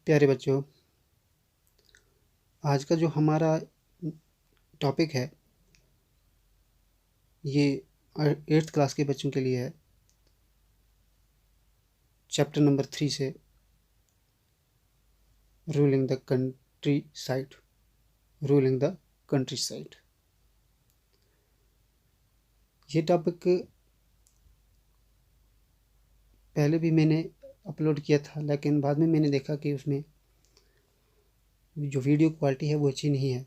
प्यारे बच्चों, आज का जो हमारा टॉपिक है ये 8th क्लास के बच्चों के लिए है। चैप्टर नंबर 3 से ruling the country side. Ruling the country side ये टॉपिक पहले भी मैंने अपलोड किया था, लेकिन बाद में मैंने देखा कि उसमें जो वीडियो क्वालिटी है वो अच्छी नहीं है,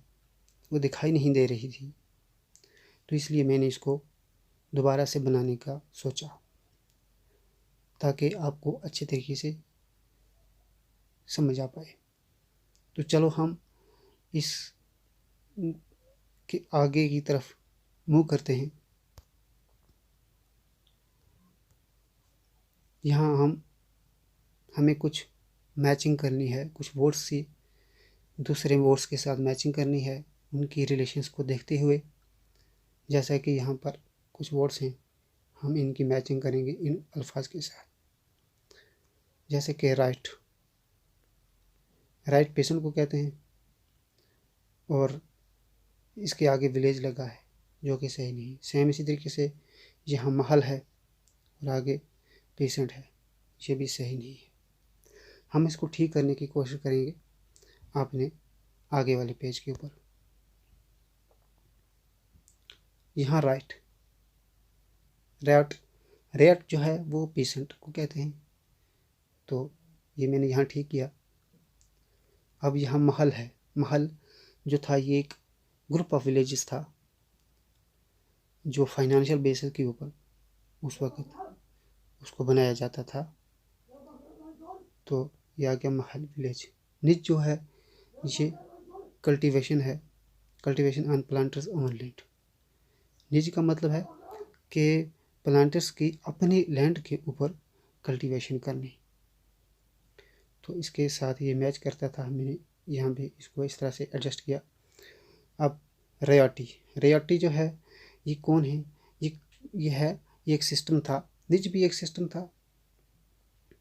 वो दिखाई नहीं दे रही थी। तो इसलिए मैंने इसको दोबारा से बनाने का सोचा ताकि आपको अच्छे तरीके से समझ आ पाए। तो चलो हम इस के आगे की तरफ मूव करते हैं। यहाँ हमें कुछ मैचिंग करनी है, कुछ वर्ड्स से दूसरे वर्ड्स के साथ मैचिंग करनी है, उनकी रिलेशंस को देखते हुए। जैसा कि यहाँ पर कुछ वर्ड्स हैं, हम इनकी मैचिंग करेंगे इन अल्फाज के साथ। जैसे कि राइट पेशेंट को कहते हैं, और इसके आगे विलेज लगा है जो कि सही नहीं। सेम इसी तरीके से यहाँ महल है और आगे पेशेंट है, ये भी सही नहीं है। हम इसको ठीक करने की कोशिश करेंगे आपने आगे वाले पेज के ऊपर। यहाँ राइट जो है वो पेशेंट को कहते हैं, तो ये मैंने यहाँ ठीक किया। अब यहाँ महल है। महल जो था ये एक ग्रुप ऑफ विलेजेस था जो फाइनेंशियल बेसिस के ऊपर उस वक्त उसको बनाया जाता था। तो ये आ गया महल विलेज। निज जो है ये कल्टीवेशन है, cultivation on planters on land. निज का मतलब है कि प्लांटर्स की अपनी लैंड के ऊपर कल्टीवेशन करनी। तो इसके साथ ये मैच करता था, मैंने यहाँ भी इसको इस तरह से एडजस्ट किया। अब रेयाटी जो है ये कौन है? ये एक सिस्टम था। निज भी एक सिस्टम था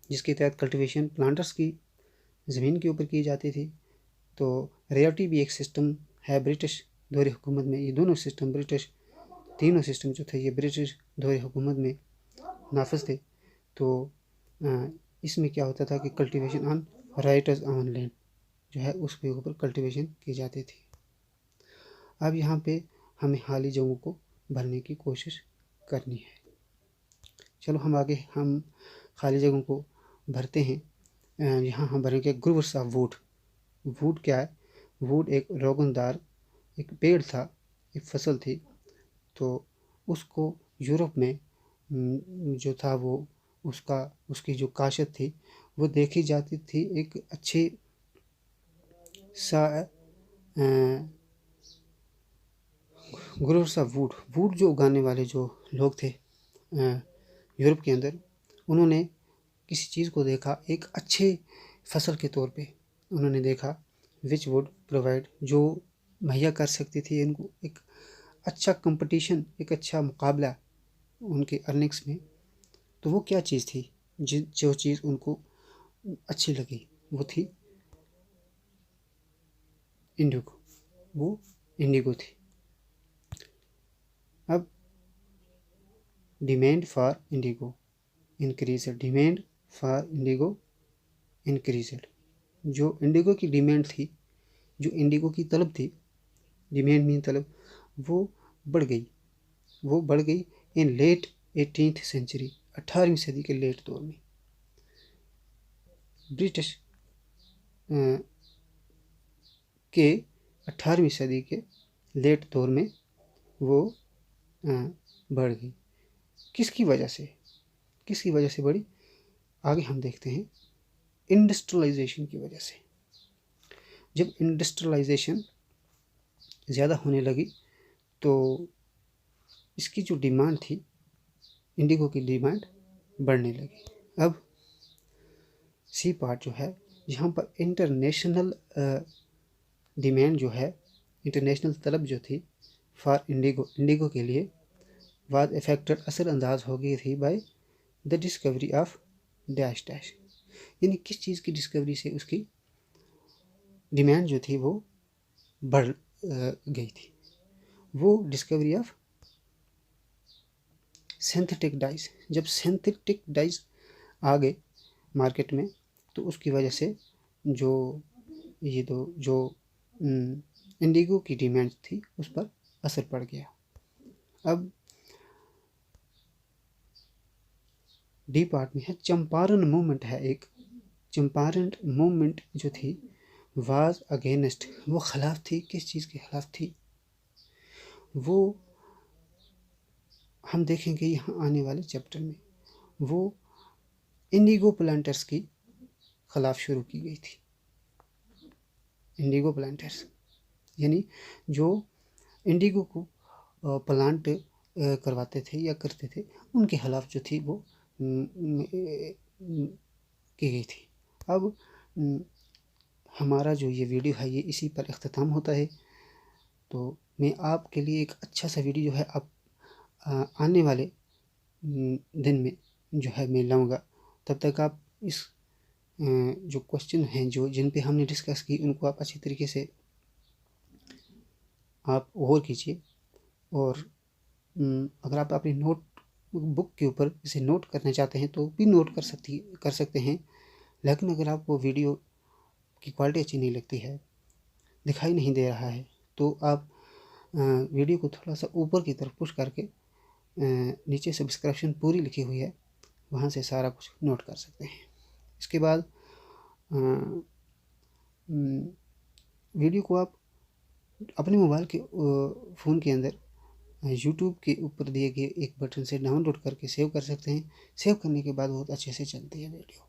जिसके तहत कल्टीवेशन प्लांटर्स की ज़मीन के ऊपर की जाती थी। तो रेयाटी भी एक सिस्टम है ब्रिटिश दौरे हुकूमत में। ये दोनों सिस्टम तीनों सिस्टम जो थे ये ब्रिटिश दौरे हुकूमत में नाफिज थे। तो इसमें क्या होता था कि cultivation on writers on land जो है उसके ऊपर कल्टीवेशन की जाती थी। अब यहाँ पे हमें खाली जगहों को भरने की कोशिश करनी है। चलो हम खाली जगहों को भरते हैं। यहाँ हम भरेंगे ग्रूव्स ऑफ वुड। वुड क्या है? वुड एक रोगनदार एक पेड़ था, एक फसल थी। तो उसको यूरोप में जो था वो उसकी जो काशत थी वो देखी जाती थी एक अच्छी सा ग्रोवर्स ऑफ वुड जो उगाने वाले जो लोग थे यूरोप के अंदर, उन्होंने किसी चीज़ को देखा एक अच्छे फसल के तौर पे। उन्होंने देखा विच वुड प्रोवाइड, जो मुहैया कर सकती थी इनको एक अच्छा कंपटीशन, एक अच्छा मुकाबला उनके अर्निंग्स में। तो वो क्या चीज़ थी जो चीज़ उनको अच्छी लगी? वो थी इंडिगो। वो इंडिगो थी। अब demand for indigo increased. Demand for indigo increased. जो इंडिगो की डिमांड थी, जो इंडिगो की तलब थी, डिमांड मीन तलब, वो बढ़ गई इन लेट 18th सेंचुरी, 18वीं सदी के लेट दौर में। ब्रिटिश के 18वीं सदी के लेट दौर में वो बढ़ गई। किसकी वजह से बढ़ी? आगे हम देखते हैं। इंडस्ट्रियलाइजेशन की वजह से। जब इंडस्ट्रियलाइजेशन ज़्यादा होने लगी तो इसकी जो डिमांड थी, इंडिगो की डिमांड बढ़ने लगी। अब सी पार्ट जो है, यहाँ पर इंटरनेशनल डिमांड जो है, इंटरनेशनल तलब जो थी फॉर इंडिगो के लिए वाज इफेक्टेड, असरअंदाज हो गई थी by the discovery of dash. यानी किस चीज़ की डिस्कवरी से? उसकी डिमांड जो थी वो बढ़ गई थी। वो डिस्कवरी ऑफ सिंथेटिक डाइज, जब सिंथेटिक डाइज आ गए मार्केट में तो उसकी वजह से जो ये दो जो इंडिगो की डिमांड थी उस पर असर पड़ गया। अब डी पार्ट में है चंपारण मूवमेंट है एक। चंपारण मूवमेंट जो थी वाज अगेंस्ट, वो खिलाफ थी, किस चीज़ के खिलाफ थी वो हम देखेंगे यहाँ आने वाले चैप्टर में। वो इंडिगो प्लांटर्स की खिलाफ शुरू की गई थी। इंडिगो प्लांटर्स यानी जो इंडिगो को प्लांट करवाते थे या करते थे, उनके खिलाफ जो थी वो की गई थी। अब हमारा जो ये वीडियो है ये इसी पर इख्तिताम होता है। तो मैं आपके लिए एक अच्छा सा वीडियो जो है अब आने वाले दिन में जो है मैं लाऊंगा। तब तक आप इस जो क्वेश्चन हैं जो जिन पे हमने डिस्कस की उनको आप अच्छी तरीके से आप गौर कीजिए। और अगर आप अपनी नोट बुक के ऊपर इसे नोट करना चाहते हैं तो भी नोट कर सकते हैं। लेकिन अगर आपको वीडियो की क्वालिटी अच्छी नहीं लगती है, दिखाई नहीं दे रहा है, तो आप वीडियो को थोड़ा सा ऊपर की तरफ पुश करके नीचे सब्सक्रिप्शन पूरी लिखी हुई है, वहाँ से सारा कुछ नोट कर सकते हैं। इसके बाद वीडियो को आप अपने मोबाइल के फ़ोन के अंदर यूट्यूब के ऊपर दिए गए एक बटन से डाउनलोड करके सेव कर सकते हैं। सेव करने के बाद बहुत अच्छे से चलती है वीडियो।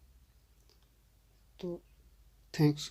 तो थैंक्स।